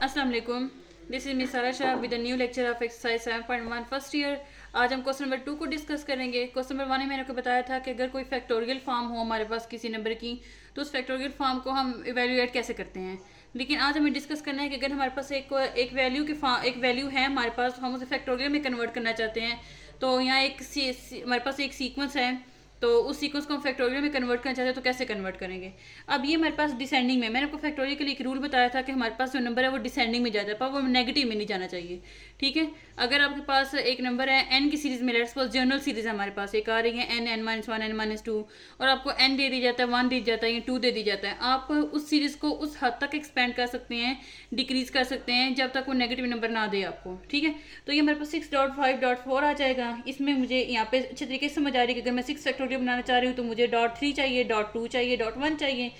अस्सलाम वालेकुम। This is miss सारा Shah with the new lecture of exercise 7.1 first year. आज हम क्वेश्चन नंबर 2 को डिस्कस करेंगे। क्वेश्चन नंबर 1 में मैंने आपको बताया था कि अगर कोई फैक्टोरियल फॉर्म हो हमारे पास किसी नंबर की, तो उस फैक्टोरियल फॉर्म को हम इवेल्यूएट कैसे करते हैं। लेकिन आज हमें डिस्कस करना है कि अगर हमारे पास एक वैल्यू की एक वैल्यू है हमारे पास, हम उसे फैक्टोरियल में कन्वर्ट करना चाहते हैं। तो यहाँ हमारे पास एक सीक्वेंस है, तो उस सीक्वेंस को हम फैक्टोरियल में कन्वर्ट करना चाहते हैं, तो कैसे कन्वर्ट करेंगे। अब ये हमारे पास डिसेंडिंग में, मैंने आपको फैक्टोरियल के लिए एक रूल बताया था कि हमारे पास जो नंबर है वो डिसेंडिंग में जाता है, पर वो नेगेटिव में नहीं जाना चाहिए। ठीक है, अगर आपके पास एक नंबर है एन की सीरीज में, लेट्स सपोज जनरल सीरीज है हमारे पास, एक आ रही है n N minus one N minus two, और आपको एन दे दी जाता है, वन दे जाता है, या टू दे दी जाता है, आप उस सीरीज को उस हद तक एक्सपेंड कर सकते हैं, डिक्रीज कर सकते हैं जब तक वो नेगेटिव नंबर ना दे आपको। ठीक है, तो ये हमारे पास 6.5.4 आ जाएगा। इसमें मुझे यहाँ पे अच्छे तरीके से समझ आ रही है कि अगर मैं 6 फैक्टोरियल बनाना चाह रही हूँ तो मुझे .3 चाहिए, .2 चाहिए, .1 चाहिए।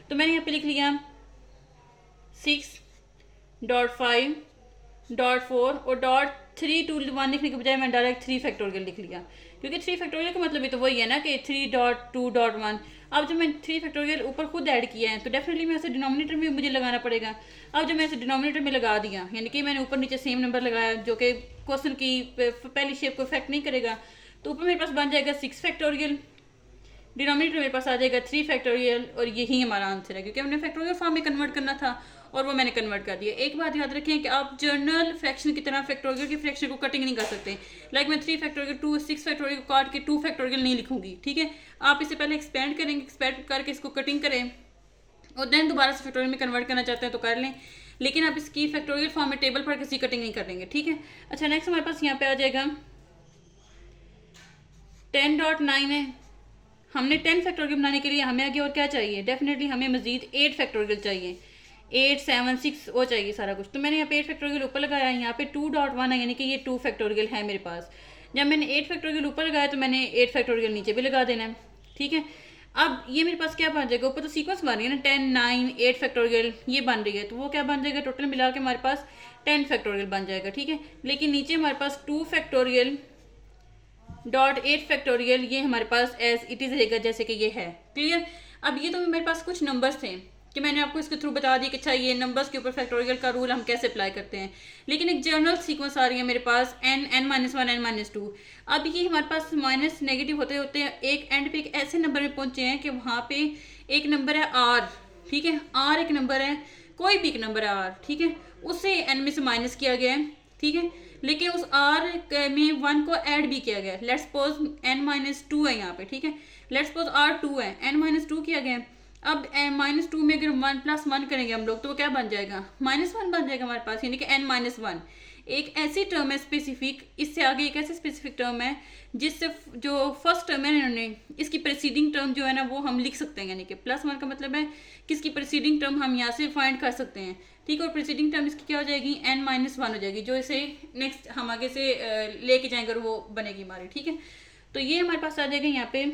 तो मैंने यहाँ पे लिख लिया 6.5.4 और .3 टू 1 लिखने के बजाय मैं डायरेक्ट 3 फैक्टोरियल लिख लिया, क्योंकि 3 फैक्टोरियल का मतलब भी तो वही है ना कि 3.2.1। अब जब मैं 3 फैक्टोरियल ऊपर खुद ऐड किया है तो डेफिनेटली मैं इसे डिनोमिनेटर में मुझे लगाना पड़ेगा। अब जब मैं इसे डिनोमिनेटर में लगा दिया, यानी कि मैंने ऊपर नीचे सेम नंबर लगाया जो कि क्वेश्चन की पहली शेप को इफेक्ट नहीं करेगा, तो ऊपर मेरे पास बन जाएगा 6 फैक्टोरियल, डिनोमिनेटर मेरे पास आ जाएगा 3 फैक्टोरियल, और यही हमारा आंसर है, क्योंकि हमने फैक्टोरियल फॉर्म में कन्वर्ट करना था और वो मैंने कन्वर्ट कर दिया। एक बात याद रखें कि आप जर्नल फ्रैक्शन की तरह फैक्टोरियल की फ्रैक्शन को कटिंग नहीं कर सकते। लाइक मैं 3 फैक्टोरियल 6 फैक्टोरियल को काट के 2 फैक्टोरियल नहीं लिखूंगी। ठीक है, आप इसे पहले एक्सपेंड करेंगे, एक्सपेंड करके इसको कटिंग करें और देन दोबारा से फैक्टोरियल में कन्वर्ट करना चाहते हैं तो कर लें, लेकिन आप इसकी फैक्टोरियल फॉर्म में टेबल पढ़ किसी कटिंग नहीं करेंगे। ठीक है, अच्छा नेक्स्ट हमारे पास यहाँ पे आ जाएगा 10.9 है। हमने 10 फैक्टोरियल बनाने के लिए हमें आगे और क्या चाहिए, डेफिनेटली हमें मजीद 8 फैक्टोरियल चाहिए, 8 7 6 वो चाहिए सारा कुछ। तो मैंने यहाँ पे 8 फैक्टोरियल ऊपर लगाया, यहाँ पे 2.1 है, यानी कि ये 2 फैक्टोरियल है मेरे पास। जब मैंने 8 फैक्टोरियल ऊपर लगाया तो मैंने 8 फैक्टोरियल नीचे भी लगा देना है। ठीक है, अब ये मेरे पास क्या बन जाएगा, ऊपर तो सीक्वेंस बन रही है ना, 10 9 8 फैक्टोरियल ये बन रही है, तो वो क्या बन जाएगा, टोटल मिला के हमारे पास 10 फैक्टोरियल बन जाएगा। ठीक है, लेकिन नीचे हमारे पास 2 फैक्टोरियल .8 फैक्टोरियल ये हमारे पास एज इट इज रहेगा जैसे कि ये है। क्लियर। अब ये तो मेरे पास कुछ नंबर्स थे कि मैंने आपको इसके थ्रू बता दी कि अच्छा ये नंबर्स के ऊपर फैक्टोरियल का रूल हम कैसे अप्लाई करते हैं, लेकिन एक जर्नल सीक्वेंस आ रही है मेरे पास N N minus one N minus two. अब ये हमारे पास माइनस नेगेटिव होते होते एक एंड पे एक ऐसे नंबर में पहुंचे हैं कि वहाँ पे एक नंबर है आर। ठीक है, आर एक नंबर है, कोई भी एक नंबर है आर। ठीक है, उससे एन में से माइनस किया गया है। ठीक है, लेकिन उस आर में 1 को ऐड भी किया गया है। Let's suppose n minus two है यहाँ पे। ठीक है, लेट्स सपोज आर 2 है, एन माइनस टू किया गया है। अब माइनस टू में अगर 1 + 1 करेंगे हम लोग तो वो क्या बन जाएगा, -1 बन जाएगा हमारे पास, यानी कि n माइनस वन एक ऐसी टर्म है स्पेसिफिक। इससे आगे एक ऐसी स्पेसिफिक टर्म है जिससे जो फर्स्ट टर्म है इन्होंने, इसकी प्रेसीडिंग टर्म जो है ना वो हम लिख सकते हैं, यानी कि +1 का मतलब है कि इसकी प्रेसीडिंग टर्म हम यहाँ से फाइंड कर सकते हैं। ठीक है, और प्रेसीडिंग टर्म इसकी क्या हो जाएगी, n माइनस वन हो जाएगी, जो इसे नेक्स्ट हम आगे से लेके जाएंगे और वो बनेगी हमारी। ठीक है, तो ये हमारे पास आ जाएगा यहाँ पे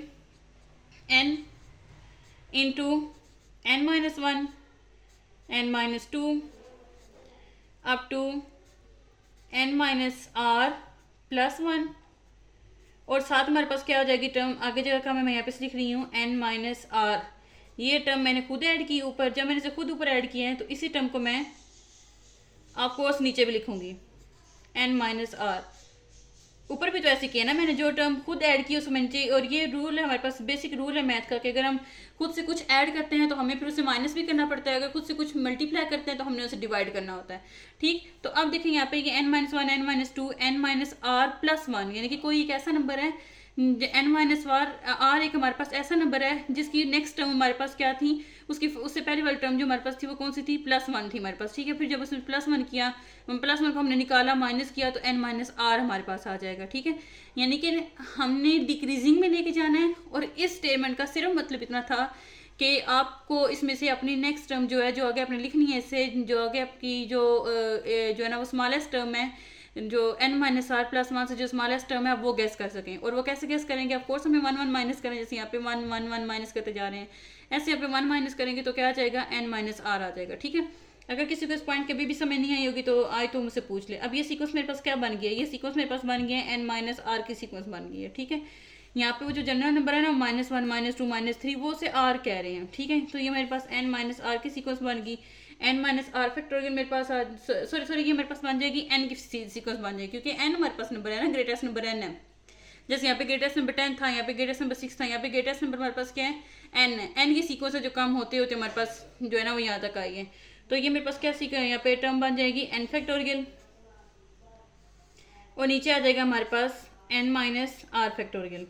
n into n minus one n minus two up to n minus r plus one, और साथ हमारे पास क्या हो जाएगी टर्म आगे जगह का मैं यहाँ पे लिख रही हूँ n माइनस r। ये टर्म मैंने खुद ऐड की ऊपर, जब मैंने इसे खुद ऊपर ऐड किया है तो इसी टर्म को मैं ऑफकोर्स नीचे भी लिखूंगी n माइनस r। ऊपर भी तो ऐसे किया ना मैंने, जो टर्म खुद ऐड की उसमें नीचे। और ये रूल है हमारे पास, बेसिक रूल है मैथ का कि अगर हम खुद से कुछ ऐड करते हैं तो हमें फिर उसे माइनस भी करना पड़ता है, अगर खुद से कुछ मल्टीप्लाई करते हैं तो हमने उसे डिवाइड करना होता है। ठीक, तो अब देखें यहाँ पे ये n minus one n minus to n minus r plus one, यानी कि कोई एक ऐसा नंबर है n माइनस r एक हमारे पास ऐसा नंबर है जिसकी नेक्स्ट टर्म हमारे पास क्या थी, उसकी उससे पहले वाली टर्म जो हमारे पास थी वो कौन सी थी, +1 थी हमारे पास। ठीक है, फिर जब उसने +1 किया, +1 को हमने निकाला माइनस किया तो n माइनस r हमारे पास आ जाएगा। ठीक है, यानी कि हमने डिक्रीजिंग में लेके जाना है, और इस स्टेटमेंट का सिर्फ मतलब इतना था कि आपको इसमें से अपनी नेक्स्ट टर्म जो है जो आगे आपने लिखनी है, इससे जो आगे आपकी जो है ना वो स्मॉलेस्ट टर्म है, जो n minus r plus one से जो स्मॉलेस्ट टर्म है वो गैस कर सकें। और वो कैसे गैस करेंगे, ऑफ कोर्स हमें 1 1 माइनस करें, जैसे यहाँ पे 1 1 1 माइनस करते जा रहे हैं, ऐसे यहाँ पे 1 माइनस करेंगे तो क्या आ जाएगा, n माइनस आर आ जाएगा। ठीक है, अगर किसी को इस पॉइंट कभी भी समझ नहीं आई होगी तो आए तो मुझसे पूछ ले। अब ये सीक्वेंस मेरे पास क्या बन गया, ये सीक्वेंस मेरे पास बन गया है n माइनस आर की सीक्वेंस बन गई है। ठीक है, यहाँ पे वो जो जनरल नंबर है ना -1 -2 -3 वो से r कह रहे हैं। ठीक है, तो ये मेरे पास n माइनस आर की सीक्वेंस बन गई। n माइनस आर फैक्टोरियल मेरे पास सॉरी ये मेरे पास बन जाएगी n की सीक्वेंस बन जाएगी, क्योंकि n हमारे पास नंबर है ना, ग्रेटेस्ट नंबर n है। जैसे यहाँ पे ग्रेटेस्ट नंबर 10 था, यहाँ पे ग्रेटेस्ट नंबर 6 था, यहाँ पे ग्रेटेस्ट नंबर हमारे पास क्या है, n है। n की सीक्वेंस जो कम होते होते हमारे पास जो है ना वो यहाँ तक आई है। तो ये मेरे पास क्या सीख यहाँ पे टर्म बन जाएगी n फैक्टोरियल, और नीचे आ जाएगा हमारे पास n माइनस आर फैक्टोरियल।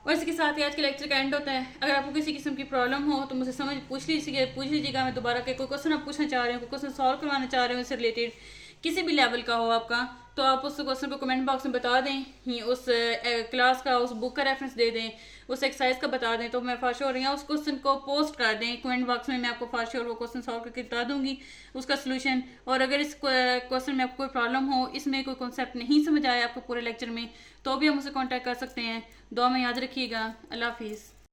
और इसके साथ ही आज के लेक्चर का एंड होता है। अगर आपको किसी किस्म की प्रॉब्लम हो तो मुझे पूछ लीजिएगा। मैं दोबारा कोई क्वेश्चन आप पूछना चाह रहे हो, कोई क्वेश्चन सॉल्व करवाना चाह रहे हो, इससे रिलेटेड किसी भी लेवल का हो आपका, तो आप उस क्वेश्चन को कमेंट बॉक्स में बता दें, उस क्लास का, उस बुक का रेफरेंस दे दें, उस एक्सरसाइज का बता दें, तो मैं फॉर श्योर उस क्वेश्चन को पोस्ट कर दें कमेंट बॉक्स में। मैं आपको फॉर श्योर वो क्वेश्चन सॉल्व करके बता दूंगी उसका सोल्यूशन। और अगर इस क्वेश्चन में आपको कोई प्रॉब्लम हो, इसमें कोई कॉन्सेप्ट नहीं समझ आया आपको पूरे लेक्चर में, तो भी हम उसे कॉन्टैक्ट कर सकते हैं। दुआ में याद रखिएगा। अल्लाह हाफिज़।